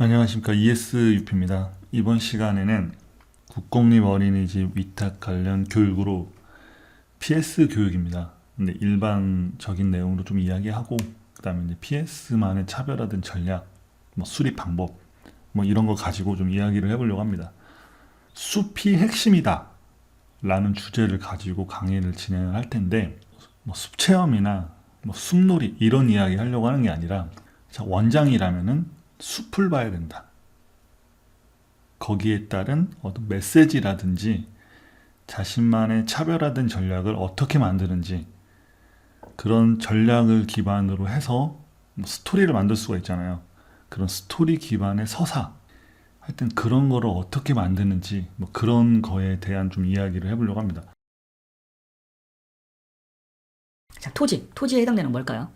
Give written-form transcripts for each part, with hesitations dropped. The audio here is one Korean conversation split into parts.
안녕하십니까. ESUP입니다. 이번 시간에는 국공립 어린이집 위탁 관련 교육으로 PS 교육입니다. 근데 일반적인 내용으로 좀 이야기하고, 그 다음에 이제 PS만의 차별화된 전략, 수립 방법, 이런 거 가지고 좀 이야기를 해보려고 합니다. 숲이 핵심이다 라는 주제를 가지고 강의를 진행을 할 텐데, 숲 체험이나 숲놀이 이런 이야기 하려고 하는 게 아니라, 자, 원장이라면은 숲을 봐야 된다. 거기에 따른 어떤 메시지라든지 자신만의 차별화된 전략을 어떻게 만드는지, 그런 전략을 기반으로 해서 스토리를 만들 수가 있잖아요. 그런 스토리 기반의 서사, 하여튼 그런 거를 어떻게 만드는지 그런 거에 대한 좀 이야기를 해보려고 합니다. 자, 토지에 해당되는 뭘까요?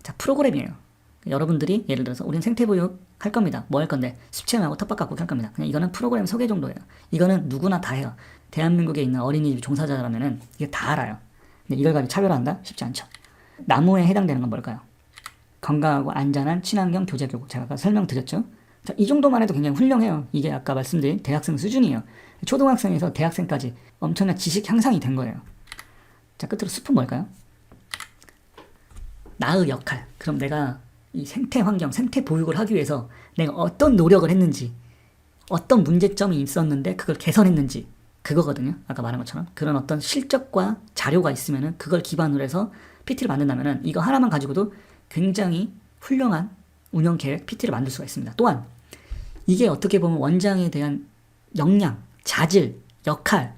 자, 프로그램이에요. 여러분들이 예를 들어서 우리는 생태보육 할 겁니다. 뭐 할 건데? 습체험하고 텃밭 가꾸기 할 겁니다. 그냥 이거는 프로그램 소개 정도예요. 이거는 누구나 다 해요. 대한민국에 있는 어린이집 종사자라면은 이게 다 알아요. 근데 이걸 가지고 차별화한다? 쉽지 않죠. 나무에 해당되는 건 뭘까요? 건강하고 안전한 친환경 교재 교육. 제가 아까 설명드렸죠. 자, 이 정도만 해도 굉장히 훌륭해요. 이게 아까 말씀드린 대학생 수준이에요. 초등학생에서 대학생까지 엄청난 지식 향상이 된 거예요. 자, 끝으로 숲은 뭘까요? 나의 역할. 그럼 내가 이 생태 환경, 생태 보육을 하기 위해서 내가 어떤 노력을 했는지, 어떤 문제점이 있었는데 그걸 개선했는지, 그거거든요. 아까 말한 것처럼. 그런 어떤 실적과 자료가 있으면은 그걸 기반으로 해서 PT를 만든다면은 이거 하나만 가지고도 굉장히 훌륭한 운영 계획 PT를 만들 수가 있습니다. 또한 이게 어떻게 보면 원장에 대한 역량, 자질, 역할,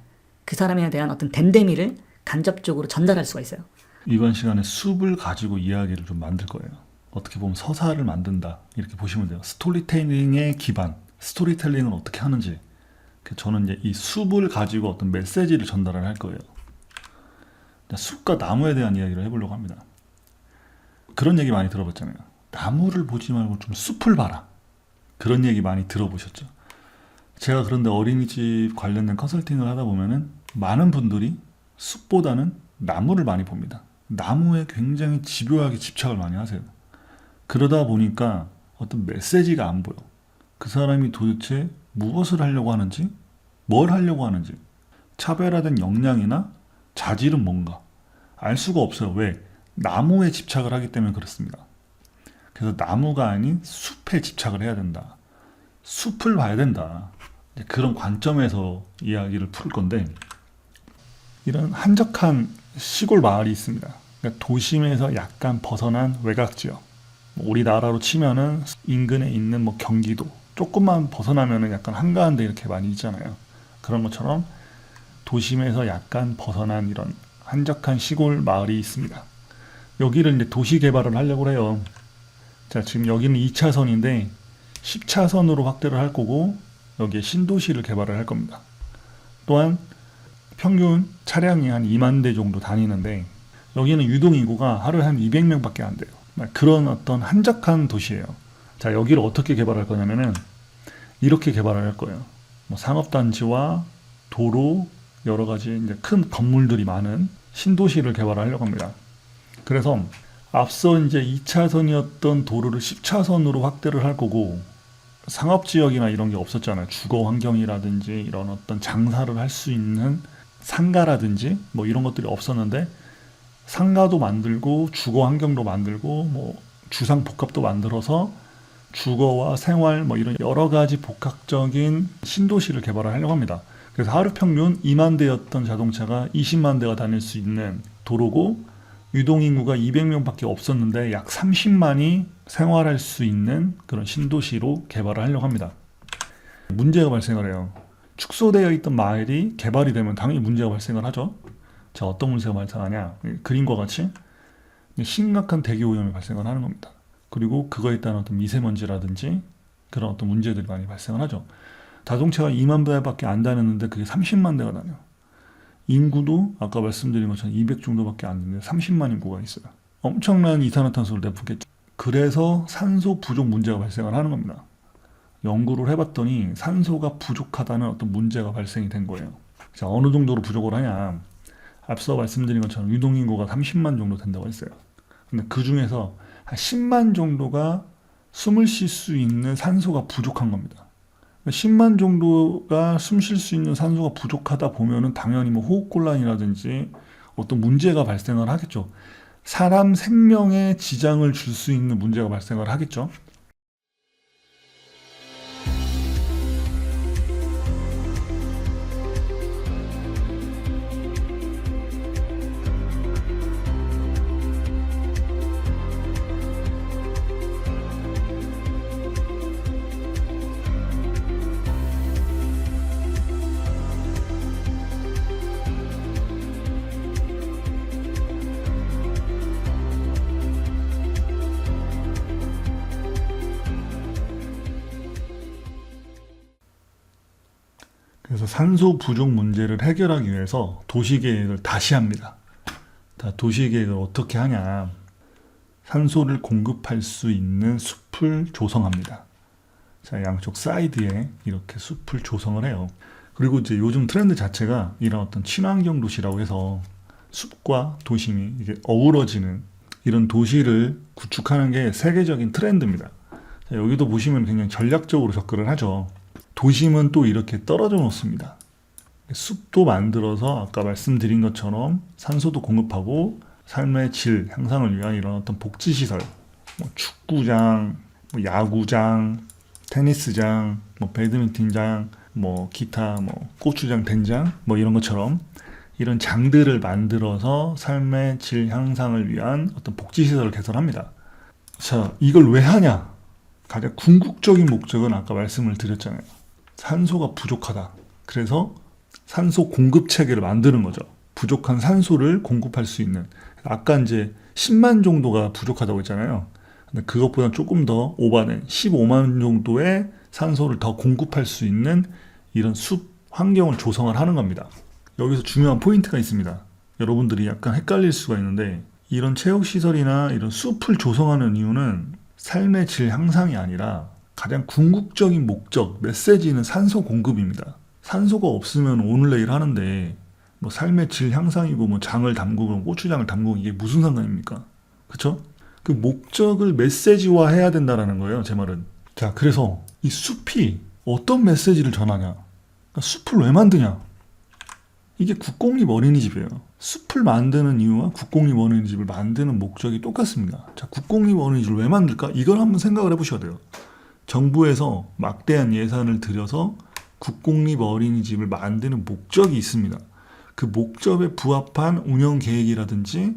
그 사람에 대한 어떤 댐댐이를 간접적으로 전달할 수가 있어요. 이번 시간에 숲을 가지고 이야기를 좀 만들 거예요. 어떻게 보면 서사를 만든다 이렇게 보시면 돼요. 스토리텔링의 기반, 스토리텔링을 어떻게 하는지, 저는 이제 이 숲을 가지고 어떤 메시지를 전달을 할 거예요. 숲과 나무에 대한 이야기를 해보려고 합니다. 그런 얘기 많이 들어봤잖아요. 나무를 보지 말고 좀 숲을 봐라. 그런 얘기 많이 들어보셨죠? 제가 그런데 어린이집 관련된 컨설팅을 하다 보면은 많은 분들이 숲보다는 나무를 많이 봅니다. 나무에 굉장히 집요하게 집착을 많이 하세요. 그러다 보니까 어떤 메시지가 안 보여. 그 사람이 도대체 무엇을 하려고 하는지, 뭘 하려고 하는지, 차별화된 역량이나 자질은 뭔가 알 수가 없어요. 왜? 나무에 집착을 하기 때문에 그렇습니다. 그래서 나무가 아닌 숲에 집착을 해야 된다. 숲을 봐야 된다. 그런 관점에서 이야기를 풀 건데, 이런 한적한 시골 마을이 있습니다. 그러니까 도심에서 약간 벗어난 외곽지역. 우리나라로 치면은 인근에 있는 경기도 조금만 벗어나면은 약간 한가한 데 이렇게 많이 있잖아요. 그런 것처럼 도심에서 약간 벗어난 이런 한적한 시골 마을이 있습니다. 여기를 이제 도시 개발을 하려고 해요. 자, 지금 여기는 2차선인데 10차선으로 확대를 할 거고, 여기에 신도시를 개발을 할 겁니다. 또한 평균 차량이 한 2만 대 정도 다니는데, 여기는 유동인구가 하루에 한 200명밖에 안 돼요. 그런 어떤 한적한 도시예요. 자, 여기를 어떻게 개발할 거냐면은 이렇게 개발을 할 거예요. 상업단지와 도로, 여러 가지 이제 큰 건물들이 많은 신도시를 개발하려고 합니다. 그래서 앞서 이제 2차선이었던 도로를 10차선으로 확대를 할 거고, 상업지역이나 이런 게 없었잖아요. 주거 환경이라든지 이런 어떤 장사를 할 수 있는 상가라든지 이런 것들이 없었는데, 상가도 만들고 주거 환경도 만들고 주상복합도 만들어서 주거와 생활 이런 여러 가지 복합적인 신도시를 개발하려고 합니다. 그래서 하루 평균 2만 대였던 자동차가 20만 대가 다닐 수 있는 도로고, 유동인구가 200명밖에 없었는데 약 30만이 생활할 수 있는 그런 신도시로 개발을 하려고 합니다. 문제가 발생을 해요. 축소되어 있던 마을이 개발이 되면 당연히 문제가 발생을 하죠. 자, 어떤 문제가 발생하냐? 그림과 같이 심각한 대기 오염이 발생을 하는 겁니다. 그리고 그거에 따른 어떤 미세먼지라든지 그런 어떤 문제들이 많이 발생을 하죠. 자동차가 2만 대밖에 안 다녔는데 그게 30만 대가 다녀요. 인구도 아까 말씀드린 것처럼 200 정도밖에 안 되는데 30만 인구가 있어요. 엄청난 이산화탄소를 내뿜겠죠. 그래서 산소 부족 문제가 발생을 하는 겁니다. 연구를 해봤더니 산소가 부족하다는 어떤 문제가 발생이 된 거예요. 자, 어느 정도로 부족을 하냐? 앞서 말씀드린 것처럼 유동인구가 30만 정도 된다고 했어요. 근데 그 중에서 한 10만 정도가 숨을 쉴 수 있는 산소가 부족한 겁니다. 10만 정도가 숨 쉴 수 있는 산소가 부족하다 보면은 당연히 뭐 호흡곤란이라든지 어떤 문제가 발생을 하겠죠. 사람 생명에 지장을 줄 수 있는 문제가 발생을 하겠죠. 그래서 산소 부족 문제를 해결하기 위해서 도시계획을 다시 합니다. 도시계획을 어떻게 하냐. 산소를 공급할 수 있는 숲을 조성합니다. 자, 양쪽 사이드에 이렇게 숲을 조성을 해요. 그리고 이제 요즘 트렌드 자체가 이런 어떤 친환경 도시라고 해서 숲과 도심이 이게 어우러지는 이런 도시를 구축하는 게 세계적인 트렌드입니다. 자, 여기도 보시면 굉장히 전략적으로 접근을 하죠. 도심은 또 이렇게 떨어져 놓습니다. 숲도 만들어서 아까 말씀드린 것처럼 산소도 공급하고 삶의 질 향상을 위한 이런 어떤 복지시설, 뭐 축구장, 뭐 야구장, 테니스장, 뭐 배드민턴장, 뭐 기타, 뭐 고추장, 된장, 뭐 이런 것처럼 이런 장들을 만들어서 삶의 질 향상을 위한 어떤 복지시설을 개설합니다. 자, 이걸 왜 하냐? 가장 궁극적인 목적은 아까 말씀을 드렸잖아요. 산소가 부족하다. 그래서 산소 공급 체계를 만드는 거죠. 부족한 산소를 공급할 수 있는. 아까 이제 10만 정도가 부족하다고 했잖아요. 근데 그것보다 조금 더 오바된 15만 정도의 산소를 더 공급할 수 있는 이런 숲 환경을 조성을 하는 겁니다. 여기서 중요한 포인트가 있습니다. 여러분들이 약간 헷갈릴 수가 있는데 이런 체육시설이나 이런 숲을 조성하는 이유는 삶의 질 향상이 아니라 가장 궁극적인 목적, 메시지는 산소 공급입니다. 산소가 없으면 오늘 내일 하는데 뭐 삶의 질 향상이고 뭐 장을 담그고 고추장을 담그고 이게 무슨 상관입니까? 그쵸? 그 목적을 메시지화 해야 된다라는 거예요, 제 말은. 자, 그래서 이 숲이 어떤 메시지를 전하냐? 그러니까 숲을 왜 만드냐? 이게 국공립 어린이집이에요. 숲을 만드는 이유와 국공립 어린이집을 만드는 목적이 똑같습니다. 자, 국공립 어린이집을 왜 만들까? 이걸 한번 생각을 해보셔야 돼요. 정부에서 막대한 예산을 들여서 국공립 어린이집을 만드는 목적이 있습니다. 그 목적에 부합한 운영 계획이라든지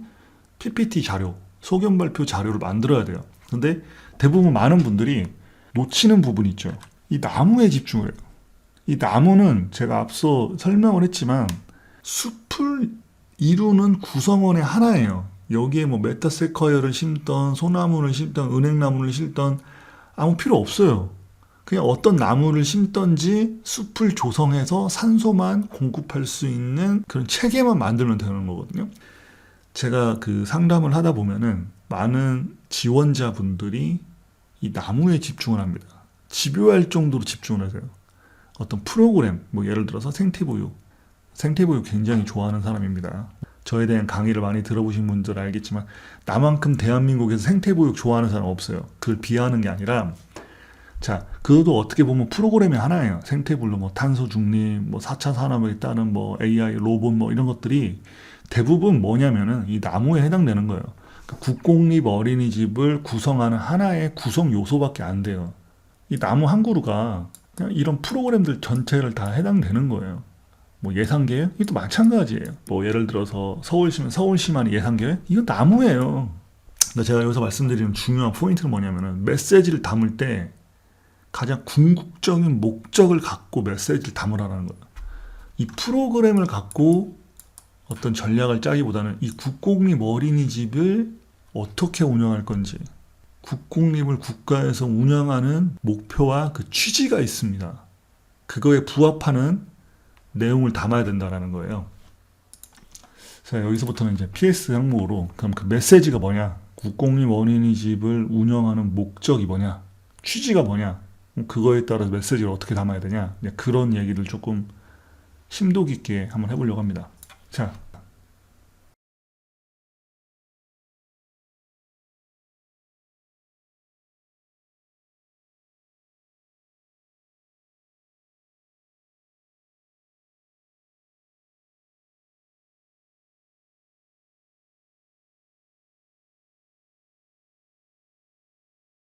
PPT 자료, 소견 발표 자료를 만들어야 돼요. 근데 대부분 많은 분들이 놓치는 부분이 있죠. 이 나무에 집중을 해요. 이 나무는 제가 앞서 설명을 했지만 숲을 이루는 구성원의 하나예요. 여기에 뭐 메타세커이어를 심던, 소나무를 심던, 은행나무를 심던 아무 필요 없어요. 그냥 어떤 나무를 심던지 숲을 조성해서 산소만 공급할 수 있는 그런 체계만 만들면 되는 거거든요. 제가 그 상담을 하다 보면은 많은 지원자분들이 이 나무에 집중을 합니다. 집요할 정도로 집중을 하세요. 어떤 프로그램, 뭐 예를 들어서 생태보육 굉장히 좋아하는 사람입니다. 저에 대한 강의를 많이 들어보신 분들 알겠지만 나만큼 대한민국에서 생태보육 좋아하는 사람 없어요. 그걸 비하하는 게 아니라 자, 그것도 어떻게 보면 프로그램의 하나예요. 생태보육, 뭐 탄소 중립, 뭐 4차 산업에 따른 뭐 AI, 로봇 뭐 이런 것들이 대부분 뭐냐면은 이 나무에 해당되는 거예요. 그러니까 국공립 어린이집을 구성하는 하나의 구성 요소밖에 안 돼요. 이 나무 한 그루가 그냥 이런 프로그램들 전체를 다 해당되는 거예요. 뭐 예산계획? 이것도 마찬가지예요. 뭐 예를 들어서 서울시면 서울시만의 예산계획? 이건 나무예요. 근데 제가 여기서 말씀드리는 중요한 포인트는 뭐냐면은 메시지를 담을 때 가장 궁극적인 목적을 갖고 메시지를 담으라는 거예요. 이 프로그램을 갖고 어떤 전략을 짜기보다는 이 국공립 어린이집을 어떻게 운영할 건지 국공립을 국가에서 운영하는 목표와 그 취지가 있습니다. 그거에 부합하는 내용을 담아야 된다는 거예요. 자, 여기서부터는 이제 PS 항목으로 그럼 그 메시지가 뭐냐? 국공립 어린이집을 운영하는 목적이 뭐냐? 취지가 뭐냐? 그거에 따라서 메시지를 어떻게 담아야 되냐? 그런 얘기를 조금 심도 깊게 한번 해보려고 합니다. 자,